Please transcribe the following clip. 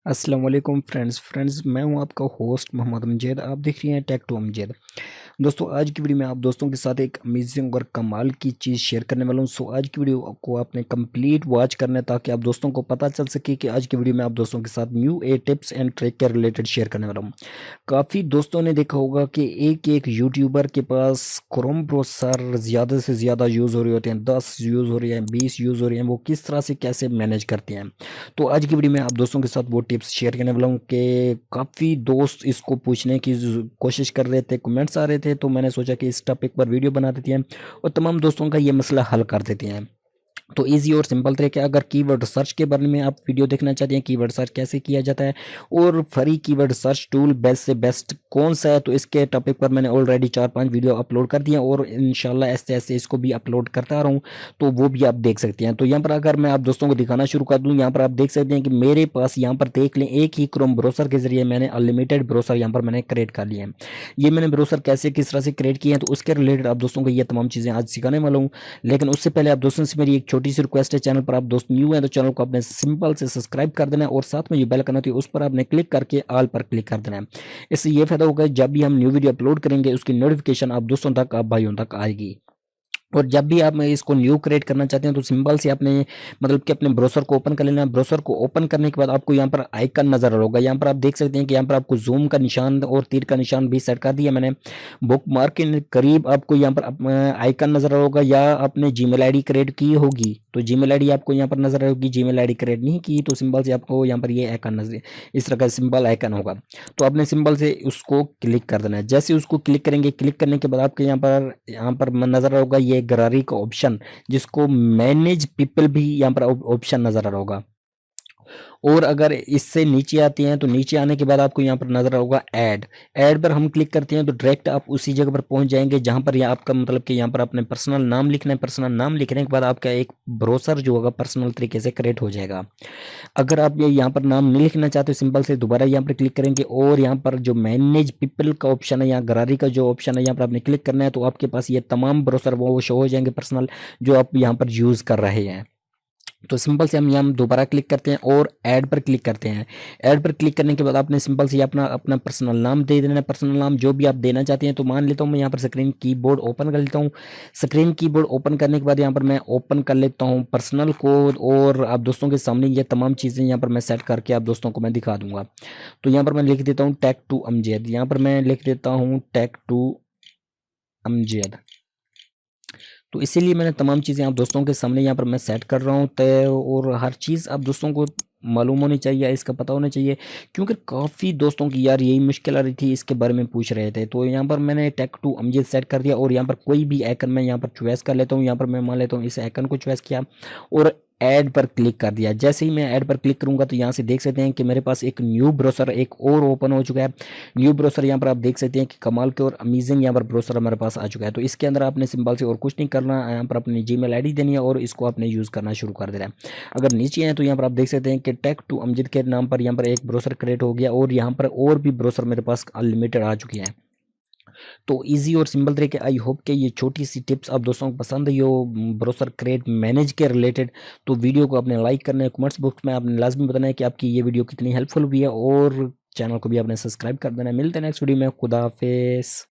अस्सलाम वालेकुम फ्रेंड्स मैं हूं आपका होस्ट मोहम्मद अमजद। आप देख रही हैं टेक टू अमजद। दोस्तों आज की वीडियो में आप दोस्तों के साथ एक अमेजिंग और कमाल की चीज़ शेयर करने वाला हूं। सो आज की वीडियो को आपने कंप्लीट वॉच करना है ताकि आप दोस्तों को पता चल सके कि आज की वीडियो में आप दोस्तों के साथ new A tips and trick के रिलेटेड शेयर करने वाला हूं। काफ़ी दोस्तों ने देखा होगा कि एक एक यूट्यूबर के पास क्रोम प्रोसेसर ज़्यादा से ज़्यादा यूज़ हो रहे होते हैं, 10 यूज़ हो रही हैं, 20 यूज़ हो रही हैं। वो किस तरह से कैसे मैनेज करते हैं, तो आज की वीडियो में आप दोस्तों के साथ वो टिप्स शेयर करने वाला हूँ कि काफ़ी दोस्त इसको पूछने की कोशिश कर रहे थे, कमेंट्स आ रहे थे, तो मैंने सोचा कि इस टॉपिक पर वीडियो बना देते हैं और तमाम दोस्तों का ये मसला हल कर देते हैं। तो इजी और सिंपल तरीके, अगर कीवर्ड सर्च के बारे में आप वीडियो देखना चाहते हैं, कीवर्ड सर्च कैसे किया जाता है और free keyword search tool best से बेस्ट कौन सा है, तो इसके टॉपिक पर मैंने ऑलरेडी 4-5 वीडियो अपलोड कर दिए और इंशाल्लाह ऐसे ऐसे इसको भी अपलोड करता रहा हूँ, तो वो भी आप देख सकते हैं। तो यहाँ पर अगर मैं आप दोस्तों को दिखाना शुरू कर दूँ, यहाँ पर आप देख सकते हैं कि मेरे पास यहाँ पर देख लें एक ही क्रोम ब्राउज़र के जरिए मैंने अनलिमिटेड ब्राउज़र यहाँ पर मैंने क्रिएट कर लिए हैं। ये मैंने ब्राउज़र कैसे किस तरह से क्रिएट किए हैं, तो उसके रिलेटेड आप दोस्तों को ये तमाम चीज़ें आज सिखाने वाला हूँ। लेकिन उससे पहले आप दोस्तों से मेरी एक छोटी सी रिक्वेस्ट है, चैनल पर आप दोस्त न्यू हैं तो चैनल को आपने सिंपल से सब्सक्राइब कर देना है और साथ में जो बेल आइकन होती है उस पर आपने क्लिक करके ऑल पर क्लिक कर देना है। इससे ये फायदा होगा जब भी हम न्यू वीडियो अपलोड करेंगे उसकी नोटिफिकेशन आप दोस्तों तक, आप भाइयों तक आएगी। और जब भी आप इसको न्यू क्रिएट करना चाहते हैं तो सिंपल से आपने मतलब कि अपने ब्राउज़र को ओपन कर लेना है। ब्राउज़र को ओपन करने के बाद आपको यहाँ पर आइकन नज़र आ रहा होगा, यहाँ पर आप देख सकते हैं कि यहाँ पर आपको जूम का निशान और तीर का निशान भी सेट कर दिया मैंने। बुक मार्क के करीब आपको यहाँ पर आइकन नज़र आ रहा होगा, या आपने जीमेल आईडी क्रिएट की होगी तो जीमेल आईडी आपको यहाँ पर नज़र आएगी। जीमेल आईडी क्रिएट नहीं की तो सिंपल से आपको यहाँ पर ये आइकन नजर, इस तरह का सिंपल आइकन होगा, तो आपने सिंपल से उसको क्लिक कर देना है। जैसे उसको क्लिक करेंगे, क्लिक करने के बाद आपके यहाँ पर नज़र होगा ये गैलरी का ऑप्शन, जिसको मैनेज पीपल भी यहाँ पर ऑप्शन नज़र आ रहा होगा। और अगर इससे नीचे आते हैं तो नीचे आने के बाद आपको यहाँ पर नजर होगा ऐड। ऐड पर हम क्लिक करते हैं तो डायरेक्ट आप उसी जगह पर पहुंच जाएंगे जहां पर यहाँ आपका मतलब कि यहाँ पर अपने पर्सनल नाम लिखना है। पर्सनल नाम लिखने के बाद आपका एक ब्राउज़र जो होगा पर्सनल तरीके से क्रिएट हो जाएगा। अगर आप ये यहाँ पर नाम नहीं लिखना चाहते तो सिंपल से दोबारा यहाँ पर क्लिक करेंगे और यहाँ पर जो मैनेज पीपल का ऑप्शन है, यहाँ गरारी का जो ऑप्शन है, यहाँ पर आपने क्लिक करना है तो आपके पास ये तमाम ब्राउज़र वो शो हो जाएंगे पर्सनल जो आप यहाँ पर यूज़ कर रहे हैं। तो सिंपल से हम यहाँ दोबारा क्लिक करते हैं और ऐड पर क्लिक करते हैं। ऐड पर क्लिक करने के बाद आपने सिंपल से अपना अपना पर्सनल नाम दे देना है। पर्सनल नाम जो भी आप देना चाहते हैं, तो मान लेता हूँ मैं यहाँ पर स्क्रीन कीबोर्ड ओपन कर लेता हूँ। स्क्रीन कीबोर्ड ओपन करने के बाद यहाँ पर मैं ओपन कर लेता हूँ पर्सनल कोड, और आप दोस्तों के सामने ये तमाम चीज़ें यहाँ पर मैं सेट करके आप दोस्तों को मैं दिखा दूंगा। तो यहाँ पर मैं लिख देता हूँ टेक टू अमजद, यहाँ पर मैं लिख देता हूँ टेक टू अमजद। तो इसीलिए मैंने तमाम चीज़ें आप दोस्तों के सामने यहाँ पर मैं सेट कर रहा हूँ तय, और हर चीज़ आप दोस्तों को मालूम होनी चाहिए, इसका पता होना चाहिए, क्योंकि काफ़ी दोस्तों की यार यही मुश्किल आ रही थी, इसके बारे में पूछ रहे थे। तो यहाँ पर मैंने टेक टू अमजद सेट कर दिया और यहाँ पर कोई भी आइकन मैं यहाँ पर चॉइस कर लेता हूँ। यहाँ पर मैं मान लेता हूँ इस आइकन को चॉइस किया और ऐड पर क्लिक कर दिया। जैसे ही मैं ऐड पर क्लिक करूंगा तो यहाँ से देख सकते हैं कि मेरे पास एक न्यू ब्राउज़र एक और ओपन हो चुका है। न्यू ब्राउज़र यहाँ पर आप देख सकते हैं कि कमाल के और अमेजिंग यहाँ पर ब्राउज़र हमारे पास आ चुका है। तो इसके अंदर आपने सिंपल से और कुछ नहीं करना, यहाँ पर अपनी जीमेल आईडी देनी है और इसको आपने यूज़ करना शुरू कर देना है। अगर नीचे हैं तो यहाँ पर आप देख सकते हैं कि टेक टू अमजद के नाम पर यहाँ पर एक ब्राउज़र क्रिएट हो गया और यहाँ पर और भी ब्राउज़र मेरे पास अनलिमिटेड आ चुके हैं। तो इजी और सिंपल तरीके, आई होप कि ये छोटी सी टिप्स आप दोस्तों को पसंद आई हो ब्राउज़र क्रिएट मैनेज के रिलेटेड। तो वीडियो को आपने लाइक करना है, कमेंट्स बॉक्स में आपने लाजमी बताना है कि आपकी ये वीडियो कितनी हेल्पफुल हुई है, और चैनल को भी आपने सब्सक्राइब कर देना है। मिलते हैं नेक्स्ट वीडियो में। खुदा हाफिज़।